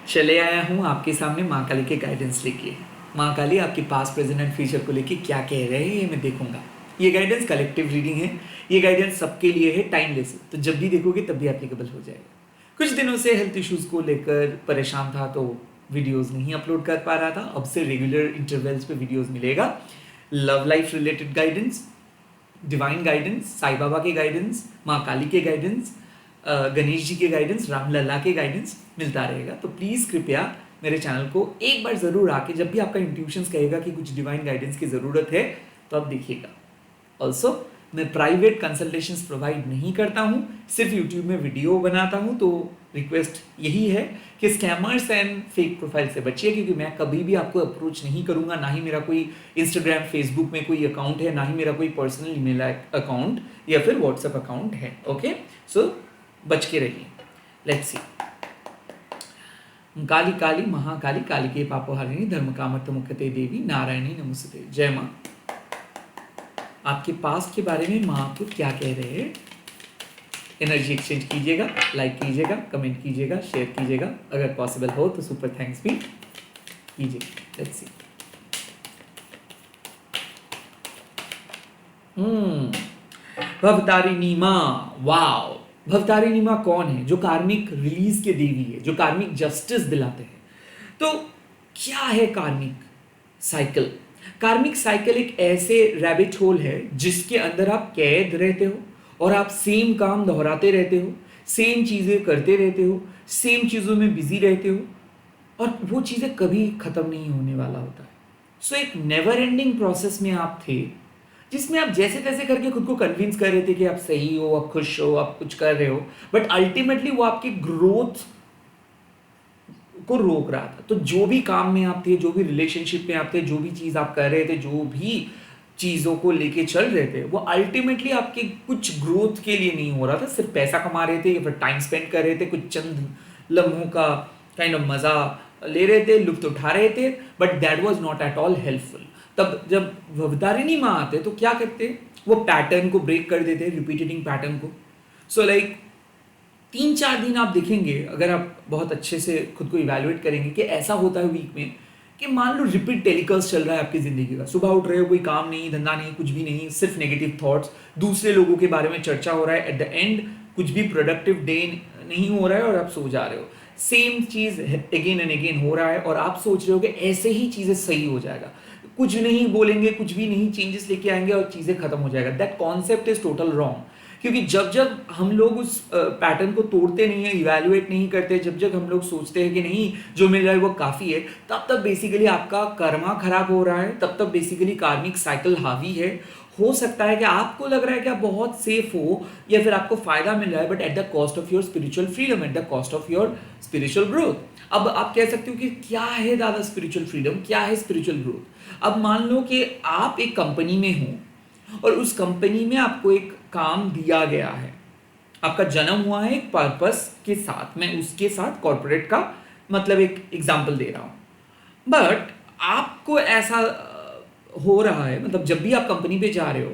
चले आया हूँ आपके सामने माँ काली के गाइडेंस लेके। माँ काली आपके पास्ट प्रेजेंट एंड फ्यूचर को लेके क्या कह रहे हैं ये मैं देखूंगा। ये गाइडेंस कलेक्टिव रीडिंग है, ये गाइडेंस सबके लिए है, टाइमलेस है, तो जब भी देखोगे तब भी एप्लीकेबल हो जाएगा। कुछ दिनों से हेल्थ इश्यूज को लेकर परेशान था तो वीडियोस नहीं अपलोड कर पा रहा था। अब से रेगुलर इंटरवल्स पे वीडियोस मिलेगा। Love life related guidance, divine guidance, Sai Baba के गाइडेंस, माँ काली के गाइडेंस, गणेश जी के गाइडेंस, राम लल्ला के गाइडेंस मिलता रहेगा। तो प्लीज़ कृपया मेरे चैनल को एक बार ज़रूर आके, जब भी आपका इंट्यूशंस कहेगा कि कुछ डिवाइन गाइडेंस की ज़रूरत है तो आप देखिएगा। ऑल्सो मैं प्राइवेट कंसल्टेशंस प्रोवाइड नहीं करता हूँ, सिर्फ यूट्यूब में वीडियो बनाता हूँ। तो रिक्वेस्ट यही है कि स्कैमर्स एंड फेक प्रोफाइल से बचिए, क्योंकि मैं कभी भी आपको अप्रोच नहीं करूँगा। ना ही मेरा कोई इंस्टाग्राम फेसबुक में कोई अकाउंट है, ना ही मेरा कोई पर्सनल ईमेल अकाउंट या फिर व्हाट्सएप अकाउंट है। ओके, सो बच के रहिए। Let's see. काली काली महाकाली कालिके पापोहारिणी धर्म कामर्थ मुक्ते देवी नारायणी नमस्ते। जय माँ। आपके पास्ट के बारे में माँ आपको क्या कह रहे हैं? एनर्जी एक्सचेंज कीजिएगा, लाइक कीजिएगा, कमेंट कीजिएगा, शेयर कीजिएगा, अगर पॉसिबल हो तो सुपर थैंक्स भी कीजिएगा। Let's see. भवतारिणी माँ, वाओ। भवतारिणी माँ कौन है? जो कार्मिक रिलीज के देवी है, जो कार्मिक जस्टिस दिलाते हैं। तो क्या है कार्मिक साइकिल? कार्मिक साइकिल एक ऐसे रैबिट होल है जिसके अंदर आप कैद रहते हो और आप सेम काम दोहराते रहते हो, सेम चीजें करते रहते हो, सेम चीजों में बिजी रहते हो और वो चीजें कभी खत्म नहीं होने वाला होता है। सो एक नेवर एंडिंग प्रोसेस में आप थे, जिसमें आप जैसे तैसे करके खुद को कन्विंस कर रहे थे कि आप सही हो, आप खुश हो, आप कुछ कर रहे हो, बट अल्टीमेटली वो आपकी ग्रोथ को रोक रहा था। तो जो भी काम में आप थे, जो भी रिलेशनशिप में आप थे, जो भी चीज आप कर रहे थे, जो भी चीजों को लेके चल रहे थे, वो अल्टीमेटली आपके कुछ ग्रोथ के लिए नहीं हो रहा था। सिर्फ पैसा कमा रहे थे या फिर टाइम स्पेंड कर रहे थे, कुछ चंद लम्हों का काइंड ऑफ मजा ले रहे थे, लुत्फ उठा रहे थे, but that was not at all helpful. तब जब भवतारिणी माँ आते तो क्या करते? वो पैटर्न को ब्रेक कर देते, रिपीटेटिंग पैटर्न को। सो लाइक 3-4 दिन आप देखेंगे, अगर आप बहुत अच्छे से खुद को इवैल्यूएट करेंगे कि ऐसा होता है वीक में कि मान लो रिपीट टेलीकास्ट चल रहा है आपकी जिंदगी का। सुबह उठ रहे हो, कोई काम नहीं, धंधा नहीं, कुछ भी नहीं, सिर्फ नेगेटिव थॉट्स, दूसरे लोगों के बारे में चर्चा हो रहा है। एट द एंड कुछ भी प्रोडक्टिव डे नहीं हो रहा है और आप सो जा रहे हो। सेम चीज अगेन एंड अगेन हो रहा है और आप सोच रहे हो कि ऐसे ही चीजें सही हो जाएगा, कुछ नहीं बोलेंगे, कुछ भी नहीं चेंजेस लेके आएंगे और चीजें खत्म हो जाएगा। That concept is total wrong. क्योंकि जब जब हम लोग उस पैटर्न को तोड़ते नहीं है, इवैल्यूएट नहीं करते, जब जब हम लोग सोचते हैं कि नहीं जो मिल रहा है वो काफ़ी है, तब तब बेसिकली आपका कर्मा खराब हो रहा है, तब तब बेसिकली कार्मिक साइकिल हावी है। हो सकता है कि आपको लग रहा है कि आप बहुत सेफ हो या फिर आपको फायदा मिल रहा है, but at the cost of your spiritual freedom, at the cost of your spiritual growth. अब आप कह सकते हो कि क्या है दादा स्पिरिचुअल फ्रीडम, क्या है स्पिरिचुअल ग्रोथ? अब मान लो कि आप एक कंपनी में हो और उस कंपनी में आपको एक काम दिया गया है, आपका जन्म हुआ है एक पर्पस के साथ, मैं उसके साथ कॉर्पोरेट का मतलब एक एग्जांपल दे रहा हूं। बट आपको ऐसा हो रहा है, मतलब जब भी आप कंपनी पे जा रहे हो,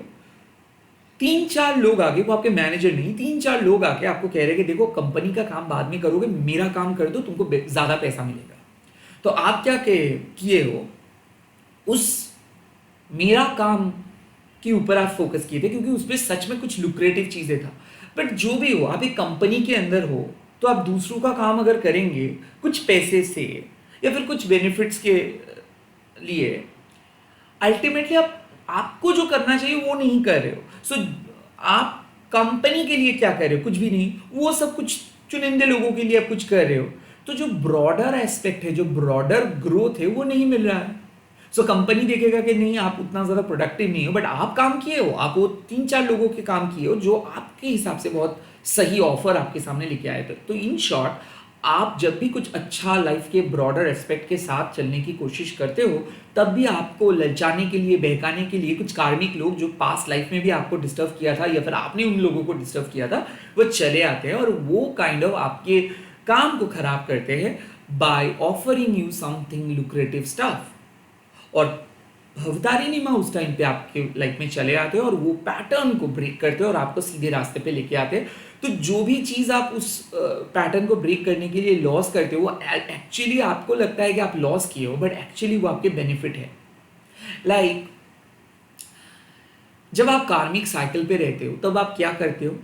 3-4 लोग आगे, वो आपके मैनेजर नहीं, 3-4 लोग आके आपको कह रहे हैं कि देखो कंपनी का काम बाद में करोगे, मेरा काम कर दो, तुमको ज्यादा पैसा मिलेगा। तो आप क्या किए हो? उस मेरा काम के ऊपर आप फोकस किए थे, क्योंकि उस पर सच में कुछ लुक्रेटिव चीजें था। बट जो भी हो, आप एक कंपनी के अंदर हो तो आप दूसरों का काम अगर करेंगे कुछ पैसे से या फिर कुछ बेनिफिट्स के लिए, अल्टीमेटली आपको जो करना चाहिए वो नहीं कर रहे हो। सो आप कंपनी के लिए क्या कर रहे हो? कुछ भी नहीं, वो सब कुछ चुनिंदे लोगों के लिए आप कुछ कर रहे हो। तो जो ब्रॉडर एस्पेक्ट है, जो ब्रॉडर ग्रोथ है, वो नहीं मिल रहा है। सो कंपनी देखेगा कि नहीं आप उतना ज़्यादा प्रोडक्टिव नहीं हो, बट आप काम किए हो, आप वो 3-4 लोगों के काम किए हो जो आपके हिसाब से बहुत सही ऑफर आपके सामने लेके आए थे। तो इन शॉर्ट, आप जब भी कुछ अच्छा लाइफ के ब्रॉडर एस्पेक्ट के साथ चलने की कोशिश करते हो, तब भी आपको ललचाने के लिए, बहकाने के लिए कुछ कार्मिक लोग जो पास्ट लाइफ में भी आपको डिस्टर्ब किया था या फिर आपने उन लोगों को डिस्टर्ब किया था, वो चले आते हैं और वो काइंड ऑफ आपके काम को खराब करते हैं by offering you something lucrative stuff. और भवतारिणी माँ उस टाइम पे आपके लाइफ में चले आते हैं और वो पैटर्न को ब्रेक करते हैं और आपको सीधे रास्ते पे लेके आते हैं। तो जो भी चीज़ आप उस पैटर्न को ब्रेक करने के लिए लॉस करते हो, वो एक्चुअली आपको लगता है कि आप लॉस किए हो, बट एक्चुअली वो आपके बेनिफिट है। लाइक जब आप कार्मिक साइकिल पे रहते हो तब आप क्या करते हो?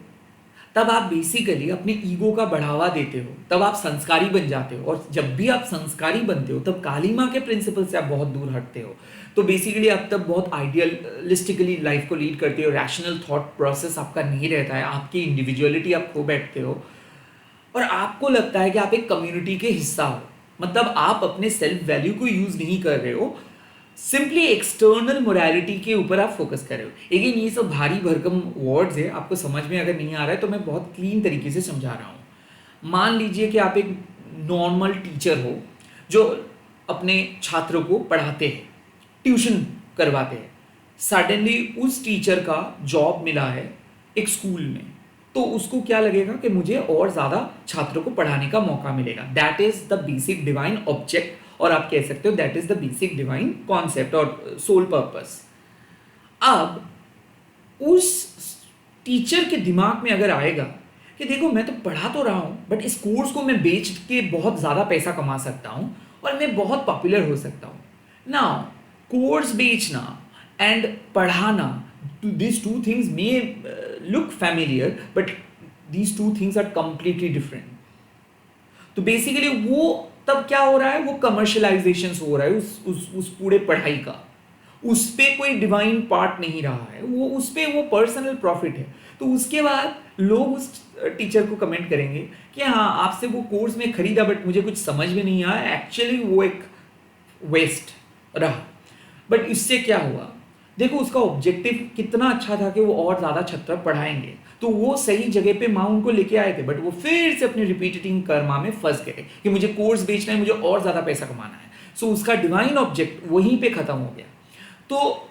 तब आप बेसिकली अपने ईगो का बढ़ावा देते हो, तब आप संस्कारी बन जाते हो। और जब भी आप संस्कारी बनते हो तब काली माँ के प्रिंसिपल से आप बहुत दूर हटते हो। तो बेसिकली आप तब बहुत आइडियलिस्टिकली लाइफ को लीड करते हो, रैशनल थॉट प्रोसेस आपका नहीं रहता है, आपकी इंडिविजुअलिटी आप खो बैठते हो और आपको लगता है कि आप एक कम्युनिटी के हिस्सा हो। मतलब आप अपने सेल्फ वैल्यू को यूज नहीं कर रहे हो, सिंपली एक्सटर्नल मोरालिटी के ऊपर आप फोकस कर रहे हो। लेकिन ये सब भारी भरकम वर्ड्स है, आपको समझ में अगर नहीं आ रहा है तो मैं बहुत क्लीन तरीके से समझा रहा हूँ। मान लीजिए कि आप एक नॉर्मल टीचर हो जो अपने छात्रों को पढ़ाते हैं, ट्यूशन करवाते हैं। सडनली उस टीचर का जॉब मिला है एक स्कूल में, तो उसको क्या लगेगा कि मुझे और ज़्यादा छात्रों को पढ़ाने का मौका मिलेगा। That is the basic divine object, और आप कह सकते हो that is the basic divine concept और सोल पर्पस। अब उस टीचर के दिमाग में अगर आएगा कि देखो मैं तो पढ़ा तो रहा हूं, बट इस कोर्स को मैं बेच के बहुत ज्यादा पैसा कमा सकता हूं और मैं बहुत पॉपुलर हो सकता हूं। नाउ कोर्स बेचना एंड पढ़ाना, these two things may look familiar, but these two things are completely different. तो बेसिकली वो तब क्या हो रहा है, वो कमर्शलाइजेशन हो रहा है उस पूरे पढ़ाई का। उस पे कोई डिवाइन पार्ट नहीं रहा है, वो उस पे वो पर्सनल प्रॉफिट है। तो उसके बाद लोग उस टीचर को कमेंट करेंगे कि हाँ आपसे वो कोर्स में खरीदा बट मुझे कुछ समझ में नहीं आया, एक्चुअली वो एक वेस्ट रहा। बट इससे क्या हुआ, देखो उसका ऑब्जेक्टिव कितना अच्छा था कि वो और ज़्यादा छात्र पढ़ाएंगे, तो वो सही जगह पे माँ उनको लेके आए थे, बट वो फिर से अपने रिपीटिंग कर्मा में फंस गए कि मुझे कोर्स बेचना है, मुझे और ज़्यादा पैसा कमाना है। सो उसका डिवाइन ऑब्जेक्ट वहीं पे ख़त्म हो गया। तो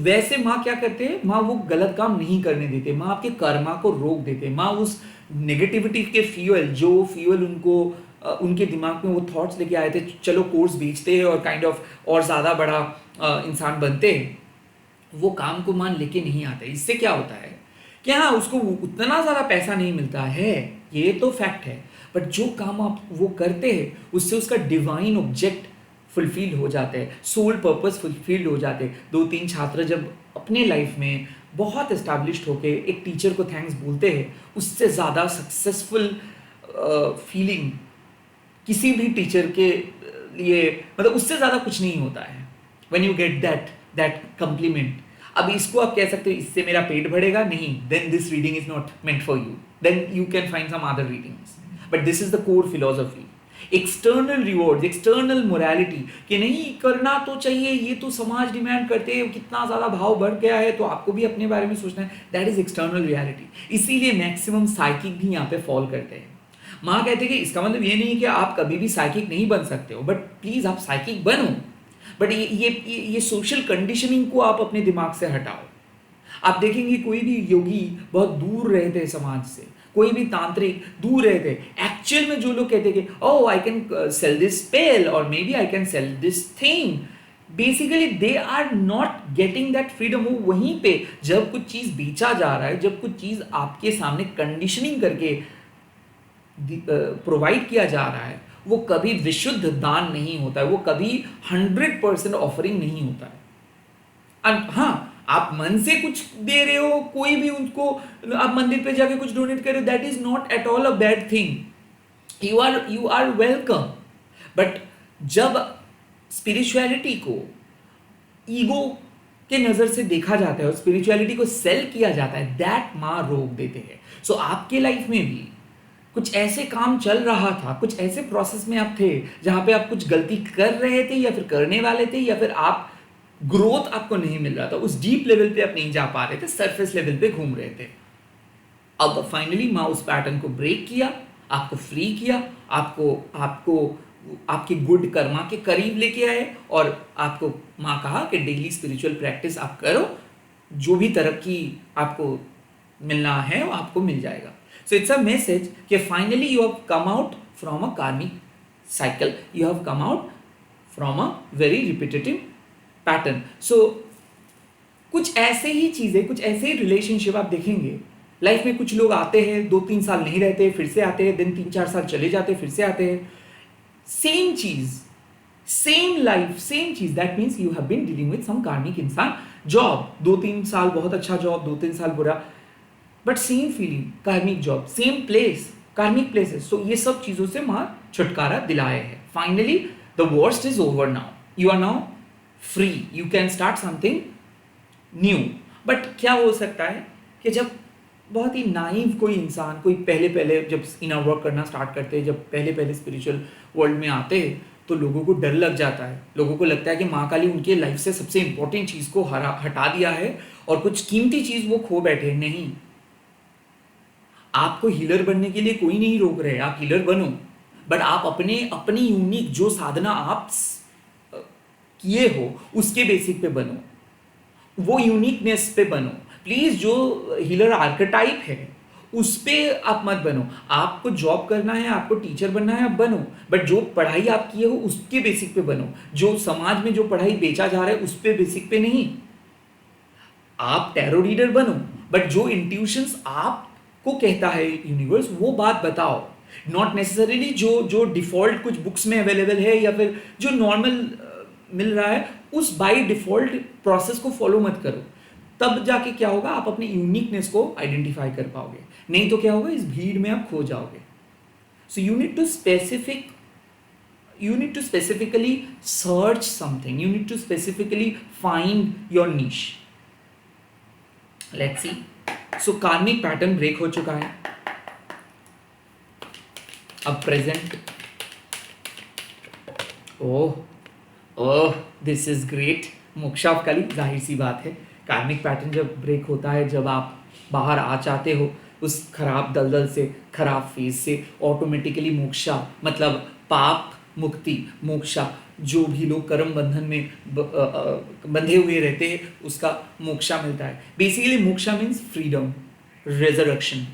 वैसे माँ क्या करते हैं, माँ वो गलत काम नहीं करने देते, माँ आपके कर्मा को रोक देते। माँ उस नेगेटिविटी के फ्यूल, जो फ्यूल उनको उनके दिमाग में वो थॉट्स लेके आए थे, चलो कोर्स बेचते हैं और काइंड ऑफ और ज़्यादा बड़ा इंसान बनते हैं, वो काम को मान लेके नहीं आते। इससे क्या होता है कि हाँ उसको उतना ज़्यादा पैसा नहीं मिलता है, ये तो फैक्ट है, बट जो काम आप वो करते हैं उससे उसका डिवाइन ऑब्जेक्ट फुलफिल हो जाते हैं, सोल पर्पस फुलफिल हो जाते हैं। 2-3 छात्र जब अपने लाइफ में बहुत एस्टैब्लिश्ड होके एक टीचर को थैंक्स बोलते हैं, उससे ज़्यादा सक्सेसफुल फीलिंग किसी भी टीचर के लिए, मतलब उससे ज़्यादा कुछ नहीं होता है। When you get that complement. अब इसको आप कह सकते हो इससे मेरा पेट भरेगा, नहीं, then this reading is not meant for you, then you can find some other readings, but this is the core philosophy. External reward, external morality कि नहीं करना तो चाहिए, ये तो समाज डिमांड करते हैं, कितना ज़्यादा भाव बढ़ गया है तो आपको भी अपने बारे में सोचना है, दैट इज एक्सटर्नल रियलिटी। इसीलिए मैक्सिमम साइकिक भी यहाँ पे फॉल करते हैं। माँ कहते हैं कि इसका मतलब ये नहीं कि आप कभी भी साइकिक नहीं बन सकते हो, बट प्लीज़ आप साइकिक बनो, बट ये सोशल कंडीशनिंग को आप अपने दिमाग से हटाओ। आप देखेंगे कोई भी योगी बहुत दूर रहते हैं समाज से, कोई भी तांत्रिक दूर रहते हैं। एक्चुअल में जो लोग कहते हैं कि oh I can sell this spell और maybe I can sell this thing, basically they are not getting that freedom. वो वहीं पे जब कुछ चीज़ बेचा जा रहा है, जब कुछ चीज़ आपके सामने कंडीशनिंग करके प्रोवाइड किया जा रहा है, वो कभी विशुद्ध दान नहीं होता है, वो कभी 100% ऑफरिंग नहीं होता है। हाँ आप मन से कुछ दे रहे हो, कोई भी उनको आप मंदिर पे जाके कुछ डोनेट कर रहे हो, that is not at all a bad thing, you are welcome. But जब स्पिरिचुअलिटी को ईगो के नजर से देखा जाता है और स्पिरिचुअलिटी को सेल किया जाता है, दैट माँ रोक देते हैं। सो आपके लाइफ में भी कुछ ऐसे काम चल रहा था, कुछ ऐसे प्रोसेस में आप थे जहां पे आप कुछ गलती कर रहे थे या फिर करने वाले थे, या फिर आप ग्रोथ आपको नहीं मिल रहा था, उस डीप लेवल पे आप नहीं जा पा रहे थे, सरफेस लेवल पे घूम रहे थे। अब फाइनली माँ उस पैटर्न को ब्रेक किया, आपको फ्री किया, आपको आपको आपके गुड कर्मा के करीब लेके आए और आपको माँ कहा कि डेली स्पिरिचुअल प्रैक्टिस आप करो, जो भी तरक्की आपको मिलना है वो आपको मिल जाएगा। So it's a message कि finally you have come out from a karmic cycle, you have come out from a very repetitive pattern. So कुछ ऐसे ही चीज़ें, कुछ ऐसे ही रिलेशनशिप आप देखेंगे लाइफ में। कुछ लोग आते हैं, 2-3 साल नहीं रहते, फिर से आते हैं, दिन 3-4 साल चले जाते, फिर से आते हैं। सेम चीज़, सेम लाइफ, सेम चीज़। That means you have been dealing with some karmic इंसान। जॉब 2-3 साल बहुत अच्छा जॉब, 2-3 साल बुरा, but same feeling, karmic job, same place, karmic places. So ये सब चीज़ों से माँ छुटकारा दिलाए है। Finally the worst is over now, you are now free, you can start something new. But क्या हो सकता है कि जब बहुत ही नाइव कोई इंसान, कोई पहले पहले जब इनर वर्क करना स्टार्ट करते हैं, जब पहले पहले स्पिरिचुअल वर्ल्ड में आते हैं, तो लोगों को डर लग जाता है। लोगों को लगता है कि माँ काली उनके लाइफ से सबसे इंपॉर्टेंट चीज़ को हटा दिया है और कुछ कीमती चीज़ वो खो बैठे। नहीं, आपको हीलर बनने के लिए कोई नहीं रोक रहे, आप हीलर बनो, बट आप अपने अपनी यूनिक जो साधना आप किए हो उसके बेसिक पे बनो, वो यूनिकनेस पे बनो। प्लीज जो हीलर आर्केटाइप है उस पे आप मत बनो। आपको जॉब करना है, आपको टीचर बनना है, आप बनो, बट जो पढ़ाई आप किए हो उसके बेसिक पे बनो। जो समाज में जो पढ़ाई बेचा जा रहा है उस पे बेसिक पे नहीं। आप टैरो रीडर बनो, बट जो इंट्यूशंस आपको कहता है यूनिवर्स वो बात बताओ। नॉट नेसेसरीली जो जो डिफॉल्ट कुछ बुक्स में अवेलेबल है या फिर जो नॉर्मल मिल रहा है उस बाय डिफॉल्ट प्रोसेस को फॉलो मत करो। तब जाके क्या होगा, आप अपनी यूनिकनेस को आइडेंटिफाई कर पाओगे। नहीं तो क्या होगा, इस भीड़ में आप खो जाओगे। So you need to specifically search something, you need to specifically find your niche. Let's see. So karmic pattern break हो चुका है, अब present. Oh this is great. Moksha of Kali, जाहिर सी बात है कार्मिक पैटर्न जब ब्रेक होता है, जब आप बाहर आ जाते हो उस खराब दलदल से, खराब फेज से, ऑटोमेटिकली मोक्षा मतलब पाप मुक्ति, मोक्षा, जो भी लोग कर्म बंधन में बंधे हुए रहते हैं उसका मोक्षा मिलता है। Basically moksha means freedom, resurrection.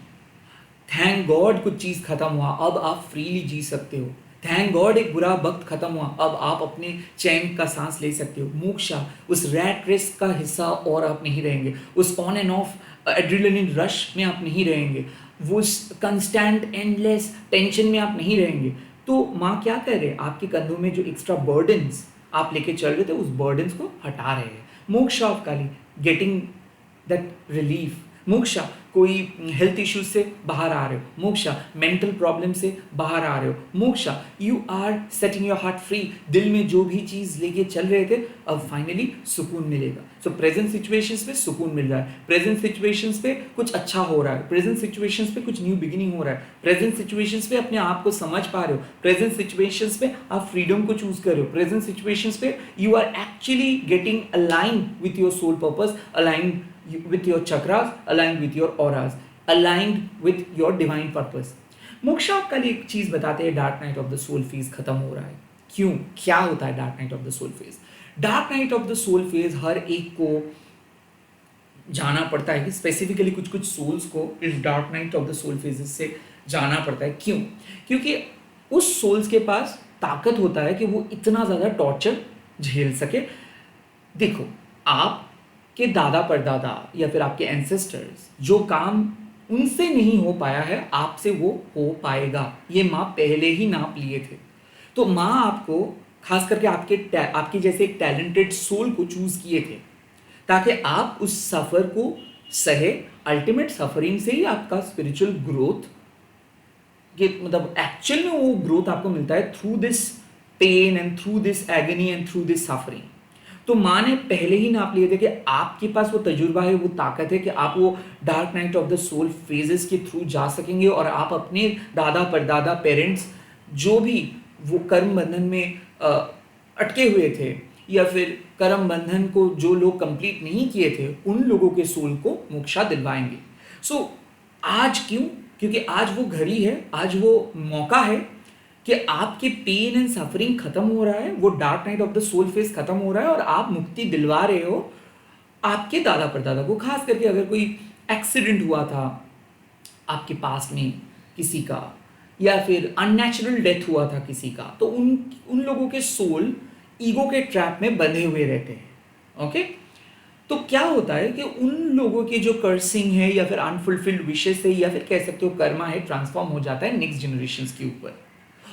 Thank God कुछ चीज़ खत्म हुआ, अब आप फ्रीली जी सकते हो। थैंक गॉड एक बुरा वक्त खत्म हुआ, अब आप अपने चैन का सांस ले सकते हो। मोक्षा, उस रैट रेस का हिस्सा और आप नहीं रहेंगे, उस on end of adrenaline rush में आप नहीं रहेंगे, वो कंस्टेंट एंडलेस टेंशन में आप नहीं रहेंगे। तो माँ क्या कर रहे हैं, आपके कंधों में जो एक्स्ट्रा बर्डन्स आप लेके चल रहे थे उस बर्डन्स को हटा रहे हैं। Moksha of Kali, getting that relief. Moksha, कोई हेल्थ इश्यूज से बाहर आ रहे हो, मोक्षा मेंटल प्रॉब्लम से बाहर आ रहे हो, moksha you are setting your heart free. दिल में जो भी चीज़ लेके चल रहे थे अब फाइनली सुकून मिलेगा। सो प्रेजेंट सिचुएशंस पे सुकून मिल रहा है, प्रेजेंट सिचुएशंस पे कुछ अच्छा हो रहा है, प्रेजेंट सिचुएशंस पे कुछ न्यू बिगिनिंग हो रहा है, प्रेजेंट सिचुएशंस पे अपने आप को समझ पा रहे हो, प्रेजेंट सिचुएशंस पे आप फ्रीडम को चूज कर रहे हो, प्रेजेंट सिचुएशंस पे you are actually getting aligned with your soul purpose, aligned with your chakras, aligned with your auras, aligned with your divine purpose। Moksha कल एक चीज बताते हैं, dark night of the soul phase खत्म हो रहा है। क्यों, क्या होता है dark night of the soul phase? Dark night of the soul phase हर एक को जाना पड़ता है कि स्पेसिफिकली कुछ कुछ सोल्स को इस dark night of the soul phases से जाना पड़ता है। क्यों? क्योंकि उस सोल्स के पास ताकत होता है कि वो इतना ज़्यादा टॉर्चर झेल सके। देखो, आप के दादा परदादा या फिर आपके एंसेस्टर्स जो काम उनसे नहीं हो पाया है आपसे वो हो पाएगा, ये माँ पहले ही नाप लिए थे। तो माँ आपको खास करके आपके जैसे एक टैलेंटेड सोल को चूज किए थे ताकि आप उस सफर को सहे। अल्टीमेट सफरिंग से ही आपका स्पिरिचुअल ग्रोथ, ये मतलब एक्चुअल में वो ग्रोथ आपको मिलता है through this pain and through this agony and through this suffering. तो माँ ने पहले ही नाप लिए थे कि आपके पास वो तजुर्बा है, वो ताकत है कि आप वो dark night of the soul phases के थ्रू जा सकेंगे और आप अपने दादा परदादा पेरेंट्स जो भी वो कर्म बंधन में अटके हुए थे या फिर कर्म बंधन को जो लोग कंप्लीट नहीं किए थे उन लोगों के सोल को मोक्षा दिलवाएंगे। सो आज क्यों? क्योंकि आज वो घड़ी है, आज वो मौका है कि आपके पेन एंड सफरिंग खत्म हो रहा है, वो dark night of the soul phase खत्म हो रहा है और आप मुक्ति दिलवा रहे हो आपके दादा परदादा को। खास करके अगर कोई एक्सीडेंट हुआ था आपके पास में किसी का या फिर अननेचुरल डेथ हुआ था किसी का, तो उन लोगों के सोल ईगो के ट्रैप में बंधे हुए रहते हैं। ओके। तो क्या होता है कि उन लोगों के जो कर्सिंग है या फिर अनफुलफिल्ड विशेस है या फिर कह सकते हो कर्मा है, ट्रांसफॉर्म हो जाता है नेक्स्ट जनरेशन के ऊपर।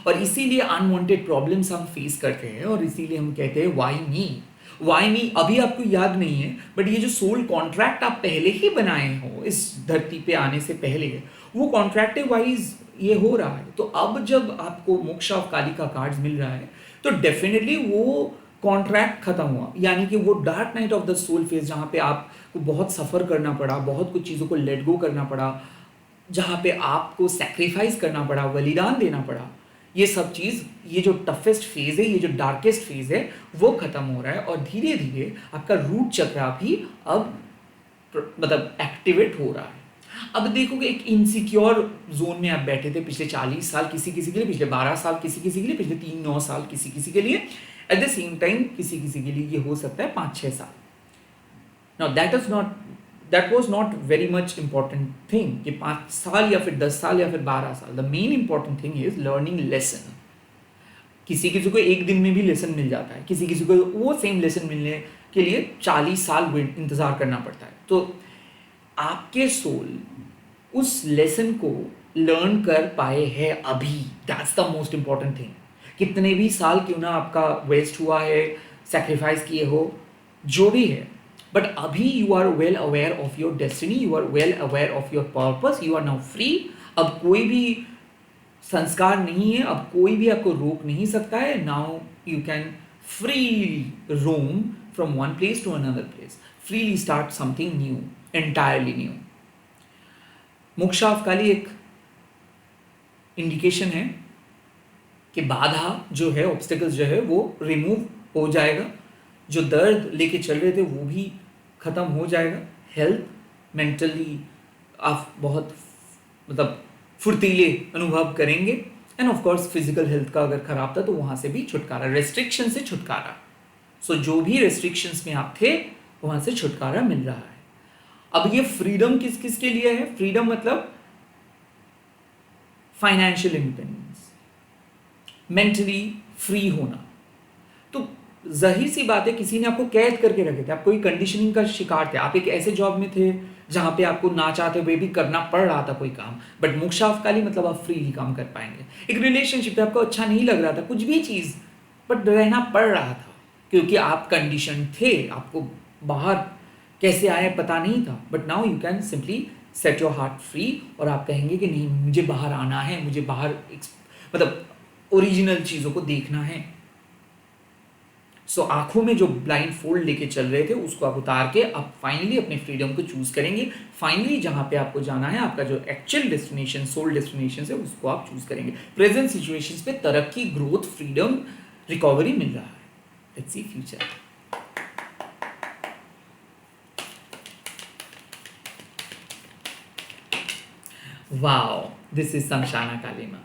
और इसीलिए अनवांटेड प्रॉब्लम्स हम फेस करते हैं और इसीलिए हम कहते हैं वाई मी। वाई मी अभी आपको याद नहीं है, बट ये जो सोल कॉन्ट्रैक्ट आप पहले ही बनाए हो इस धरती पे आने से पहले, वो कॉन्ट्रैक्ट वाइज ये हो रहा है। तो अब जब आपको मोक्ष ऑफ काली का कार्ड्स मिल रहा है तो डेफिनेटली वो कॉन्ट्रैक्ट खत्म हुआ, यानी कि वो dark night of the soul phase जहाँ पे आपको बहुत सफ़र करना पड़ा, बहुत कुछ चीज़ों को लेट गो करना पड़ा, जहाँ पे आपको सेक्रीफाइस करना पड़ा, बलिदान देना पड़ा, ये सब चीज़, ये जो टफेस्ट फेज है, ये जो डार्केस्ट फेज है, वो खत्म हो रहा है। और धीरे धीरे आपका रूट चक्र भी अब मतलब एक्टिवेट हो रहा है। अब देखोगे एक इनसिक्योर जोन में आप बैठे थे पिछले 40 साल किसी किसी के लिए, पिछले 12 साल किसी किसी के लिए, पिछले 3-9 साल किसी किसी के लिए, एट द सेम टाइम किसी किसी के लिए ये हो सकता है 5-6 साल। Now that was not very much important thing कि 5 साल या फिर 10 साल या फिर 12 साल। The main important thing is learning lesson. किसी किसी को एक दिन में भी लेसन मिल जाता है, किसी किसी को वो सेम लेसन मिलने के लिए 40 साल इंतजार करना पड़ता है। तो आपके सोल उस लेसन को लर्न कर पाए हैं अभी, that's the most important thing. कितने भी साल क्यों ना आपका वेस्ट हुआ है, सेक्रीफाइस किए हो, जो भी है, बट अभी you are well aware of your destiny, you are well aware of your purpose, you are now free. अब कोई भी संस्कार नहीं है, अब कोई भी आपको रोक नहीं सकता है। Now you can freely roam from one place to another place, freely start something new, entirely new. Moksha of Kali एक इंडिकेशन है कि बाधा जो है, ऑब्स्टिकल्स जो है वो रिमूव हो जाएगा, जो दर्द लेके चल रहे थे वो भी ख़त्म हो जाएगा। हेल्थ मेंटली आप बहुत मतलब फुर्तीले अनुभव करेंगे, end of course physical health का अगर खराब था तो वहाँ से भी छुटकारा, रेस्ट्रिक्शन से छुटकारा। सो जो भी रेस्ट्रिक्शंस में आप थे वहाँ से छुटकारा मिल रहा है। अब ये फ्रीडम किस किस के लिए है? फ्रीडम मतलब फाइनेंशियल इंडिपेंडेंस, मेंटली फ्री होना। तो जाहिर सी बात है, किसी ने आपको कैद करके रखे थे, आप कोई कंडीशनिंग का शिकार थे, आप एक ऐसे जॉब में थे जहाँ पे आपको ना चाहते हुए भी करना पड़ रहा था कोई काम, बट मोक्ष ऑफ काली मतलब आप फ्रीली काम कर पाएंगे। एक रिलेशनशिप पे आपको अच्छा नहीं लग रहा था कुछ भी चीज़, बट रहना पड़ रहा था क्योंकि आप कंडीशन थे, आपको बाहर कैसे आए पता नहीं था, but now you can simply set your heart free और आप कहेंगे कि नहीं, मुझे बाहर आना है, मुझे बाहर मतलब ओरिजिनल चीज़ों को देखना है। सो आंखों में जो ब्लाइंड फोल्ड लेके चल रहे थे उसको आप उतार के आप फाइनली अपने फ्रीडम को चूज करेंगे। फाइनली जहां पे आपको जाना है, आपका जो एक्चुअल डेस्टिनेशन, सोल डेस्टिनेशन है, उसको आप चूज करेंगे। प्रेजेंट सिचुएशंस पे तरक्की, ग्रोथ, फ्रीडम, रिकवरी मिल रहा है। Let's see future. Wow, this is Shamshana Kalima.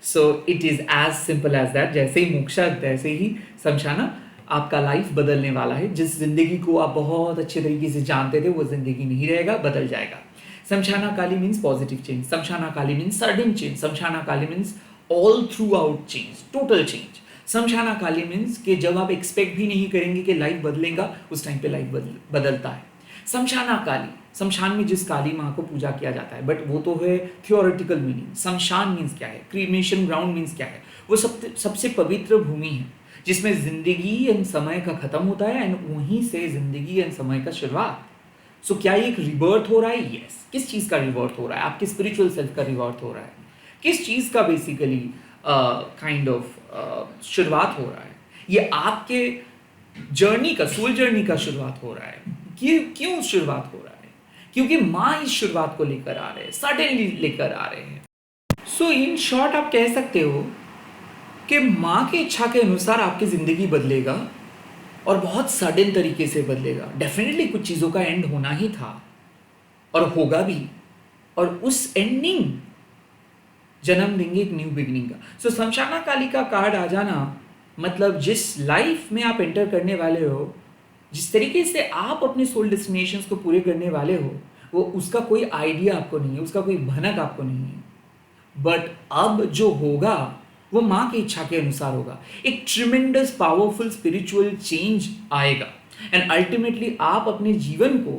So it is as simple as that. जैसे ही मोक्षा तैसे ही शमशाना आपका लाइफ बदलने वाला है। जिस जिंदगी को आप बहुत अच्छे तरीके से जानते थे वो जिंदगी नहीं रहेगा, बदल जाएगा। Shamshana Kali means positive change, Shamshana Kali means sudden change, Shamshana Kali means all throughout change, total change. Shamshana Kali means कि जब आप एक्सपेक्ट भी नहीं करेंगे कि लाइफ बदलेगा, उस टाइम पे लाइफ बदलता है। शमशाना काली, शमशान में जिस काली माँ को पूजा किया जाता है, बट वो तो है थियोरेटिकल मीनिंग। शमशान मीन्स क्या है, क्रीमेशन ग्राउंड मीन्स क्या है, वो सबसे पवित्र भूमि है जिसमें जिंदगी एंड समय का खत्म होता है एंड वहीं से जिंदगी एंड समय का शुरुआत। सो क्या ये एक रिबर्थ हो रहा है? यस। किस चीज़ का रिबर्थ हो रहा है? आपके स्पिरिचुअल सेल्फ का रिबर्थ हो रहा है। किस चीज़ का बेसिकली काइंड ऑफ शुरुआत हो रहा है? ये आपके जर्नी का, सोल जर्नी का शुरुआत हो रहा है। क्यों शुरुआत हो रहा है? क्योंकि माँ इस शुरुआत को लेकर आ रहे हैं, सडनली लेकर आ रहे हैं। सो इन शॉर्ट आप कह सकते हो कि माँ की इच्छा के अनुसार आपकी ज़िंदगी बदलेगा और बहुत सडन तरीके से बदलेगा। डेफिनेटली कुछ चीज़ों का एंड होना ही था और होगा भी, और उस एंडिंग जन्म देंगे एक न्यू बिगिनिंग का। सो शमशाना काली का कार्ड आ जाना मतलब जिस लाइफ में आप एंटर करने वाले हो, जिस तरीके से आप अपने सोल डेस्टिनेशंस को पूरे करने वाले हो, वो उसका कोई आइडिया आपको नहीं है, उसका कोई भनक आपको नहीं है। बट अब जो होगा वो माँ की इच्छा के अनुसार होगा। एक ट्रिमेंडस पावरफुल स्पिरिचुअल चेंज आएगा। एंड अल्टीमेटली आप अपने जीवन को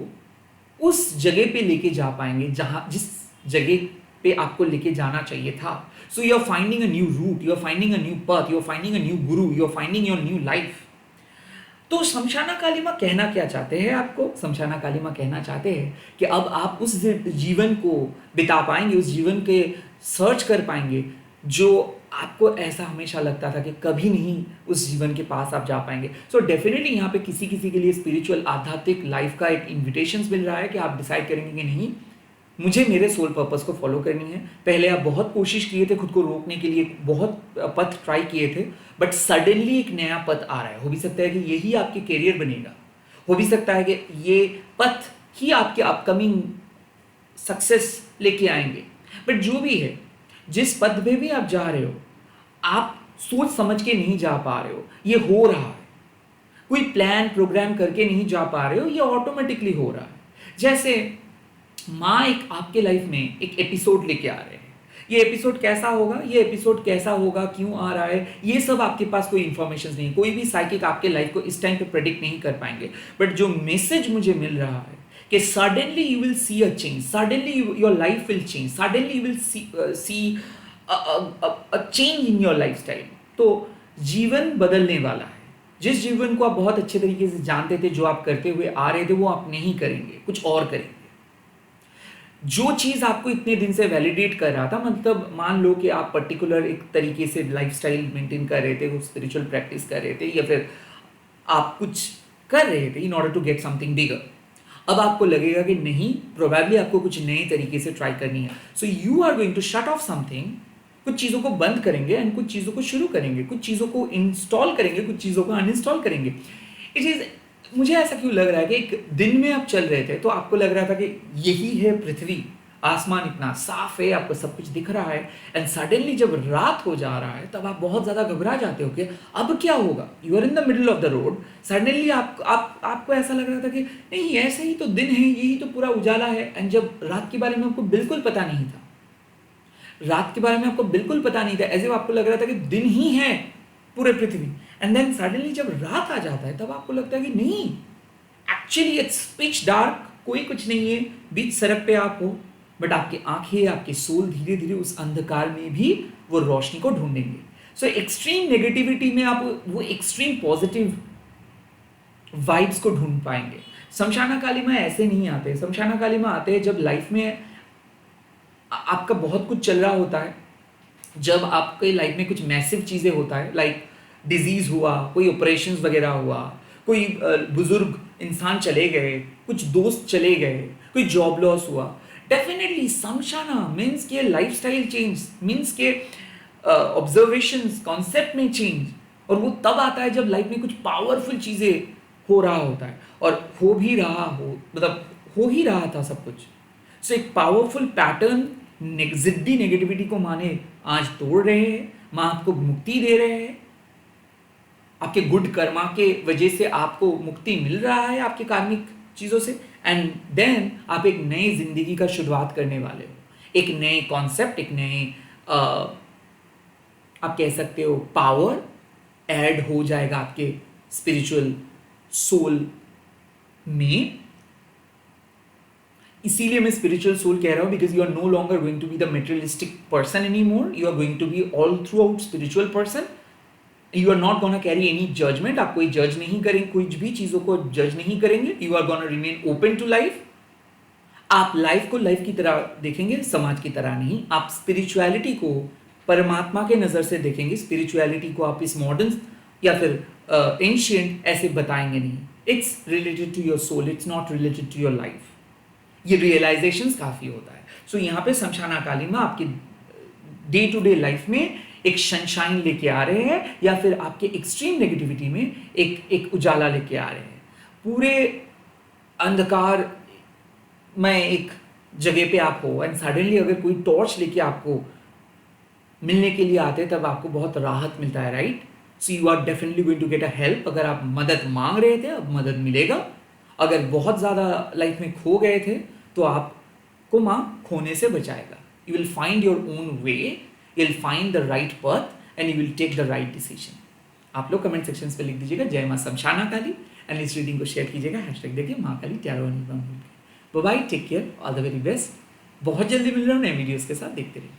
उस जगह पे लेके जा पाएंगे जहां जिस जगह पे आपको लेके जाना चाहिए था. So you are finding a new route, you are finding a new path, you are finding a new guru, you are finding your new life. तो शमशाना कालीमा कहना क्या चाहते हैं आपको? शमशाना कालीमा कहना चाहते हैं कि अब आप उस जीवन को बिता पाएंगे, उस जीवन के सर्च कर पाएंगे जो आपको ऐसा हमेशा लगता था कि कभी नहीं उस जीवन के पास आप जा पाएंगे. सो डेफिनेटली यहाँ पे किसी किसी के लिए स्पिरिचुअल आध्यात्मिक लाइफ का एक इन्विटेशन मिल रहा है कि आप डिसाइड करेंगे कि नहीं, मुझे मेरे सोल पर्पस को फॉलो करनी है. पहले आप बहुत कोशिश किए थे खुद को रोकने के लिए, बहुत पथ ट्राई किए थे, बट सडनली एक नया पथ आ रहा है. हो भी सकता है कि यही आपके करियर बनेगा, हो भी सकता है कि ये पथ ही आपके अपकमिंग सक्सेस लेके आएंगे. बट जो भी है, जिस पथ पे भी आप जा रहे हो, आप सोच समझ के नहीं जा पा रहे हो, ये हो रहा है. कोई प्लान प्रोग्राम करके नहीं जा पा रहे हो, ये ऑटोमेटिकली हो रहा है. जैसे माँ एक आपके लाइफ में एक एपिसोड लेके आ रहे हैं. ये एपिसोड कैसा होगा, ये एपिसोड कैसा होगा, क्यों आ रहा है, ये सब आपके पास कोई इंफॉर्मेशन नहीं. कोई भी साइकिक आपके लाइफ को इस टाइम पे प्रेडिक्ट नहीं कर पाएंगे. बट जो मैसेज मुझे मिल रहा है कि suddenly you will see a change, suddenly your life will change, suddenly you will see a change in your life style. तो जीवन बदलने वाला है. जिस जीवन को आप बहुत अच्छे तरीके से जानते थे, जो आप करते हुए आ रहे थे, वो आप नहीं करेंगे, कुछ और करेंगे. जो चीज़ आपको इतने दिन से वैलिडेट कर रहा था, मतलब मान लो कि आप पर्टिकुलर एक तरीके से लाइफस्टाइल मेंटेन कर रहे थे, वो स्पिरिचुअल प्रैक्टिस कर रहे थे, या फिर आप कुछ कर रहे थे in order to get something bigger. अब आपको लगेगा कि नहीं, प्रोबेबली आपको कुछ नए तरीके से ट्राई करनी है. So you are going to shut off something. कुछ चीज़ों को बंद करेंगे एंड कुछ चीज़ों को शुरू करेंगे, कुछ चीज़ों को इंस्टॉल करेंगे, कुछ चीज़ों को अनइंस्टॉल करेंगे. इट इज़, मुझे ऐसा क्यों लग रहा है कि एक दिन में आप चल रहे थे तो आपको लग रहा था कि यही है पृथ्वी, आसमान इतना साफ है, आपको सब कुछ दिख रहा है. एंड सडनली जब रात हो जा रहा है तब आप बहुत ज़्यादा घबरा जाते हो कि अब क्या होगा. You are in the middle of the road. Suddenly आपको ऐसा लग रहा था कि नहीं, ऐसे ही तो दिन है, यही तो पूरा उजाला है. एंड जब रात के बारे में आपको बिल्कुल पता नहीं था, रात के बारे में आपको बिल्कुल पता नहीं था, ऐसे आपको लग रहा था कि दिन ही है पूरे पृथ्वी. एंड देन सडनली जब रात आ जाता है तब आपको लगता है कि नहीं, एक्चुअली इट्स पिच डार्क, कोई कुछ नहीं है, बीच सड़क पे आप हो, बट आपकी आंखें, आपके सोल धीरे धीरे उस अंधकार में भी वो रोशनी को ढूंढेंगे. सो एक्सट्रीम नेगेटिविटी में आप वो एक्सट्रीम पॉजिटिव वाइब्स को ढूंढ पाएंगे. शमशाना कालीमा ऐसे नहीं आते. शमशाना कालीमा आते हैं जब लाइफ में आपका बहुत कुछ चल रहा होता है, जब आपके लाइफ में कुछ मैसिव चीज़ें होता है, लाइक डिजीज़ हुआ, कोई ऑपरेशंस वगैरह हुआ, कोई बुजुर्ग इंसान चले गए, कुछ दोस्त चले गए, कोई जॉब लॉस हुआ. डेफिनेटली शमशाना मीन्स के लाइफस्टाइल चेंज, मीन्स के ऑब्जर्वेशंस, कॉन्सेप्ट में चेंज. और वो तब आता है जब लाइफ में कुछ पावरफुल चीज़ें हो रहा होता है, और हो भी रहा हो, मतलब हो ही रहा था सब कुछ. सो एक पावरफुल पैटर्न जिद्दी नेगेटिविटी को माने आज तोड़ रहे हैं. माँ आपको मुक्ति दे रहे हैं, आपके गुड कर्मा के वजह से आपको मुक्ति मिल रहा है आपके कार्मिक चीज़ों से. एंड देन आप एक नई जिंदगी का शुरुआत करने वाले हो, एक नए कॉन्सेप्ट, एक नए आप कह सकते हो पावर ऐड हो जाएगा आपके स्पिरिचुअल सोल में. इसीलिए मैं स्पिरिचुअल सोल कह रहा हूँ, because you are no longer going to be the materialistic person any more. You are going to be all throughout spiritual person. You are not gonna carry any judgement. आप कोई जज नहीं करेंगे, कुछ भी चीज़ों को जज नहीं करेंगे. You are gonna remain open to life. आप लाइफ को लाइफ की तरह देखेंगे, समाज की तरह नहीं. आप स्पिरिचुअलिटी को परमात्मा के नज़र से देखेंगे. स्पिरिचुअलिटी को आप इस मॉडर्न या फिर एंशिएंट ऐसे बताएंगे नहीं. It's related to your soul, it's not related to your life. ये रियलाइजेशन काफ़ी होता है. सो यहाँ पे शमशाना कालीमा आपकी डे टू डे लाइफ में एक सनशाइन लेके आ रहे हैं, या फिर आपके एक्सट्रीम नेगेटिविटी में एक उजाला लेके आ रहे हैं. पूरे अंधकार में एक जगह पे आप हो, एंड सडनली अगर कोई टॉर्च लेके आपको मिलने के लिए आते हैं, तब आपको बहुत राहत मिलता है, right. So you are definitely going to get a help. अगर आप मदद मांग रहे थे, अब मदद मिलेगा. अगर बहुत ज़्यादा लाइफ में खो गए थे, तो आपको माँ खोने से बचाएगा. You will find your own way, you will find the right path, and you will take the right decision. आप लोग कमेंट सेक्शन पे लिख दीजिएगा, जय माँ शमशाना काली. एंड इस रीडिंग को शेयर कीजिएगा, हैशटैग देखिए Mahakali tarot and bye, take care, all the very best. बहुत जल्दी मिल रहा हूँ नए वीडियोस के साथ, देखते रहिए।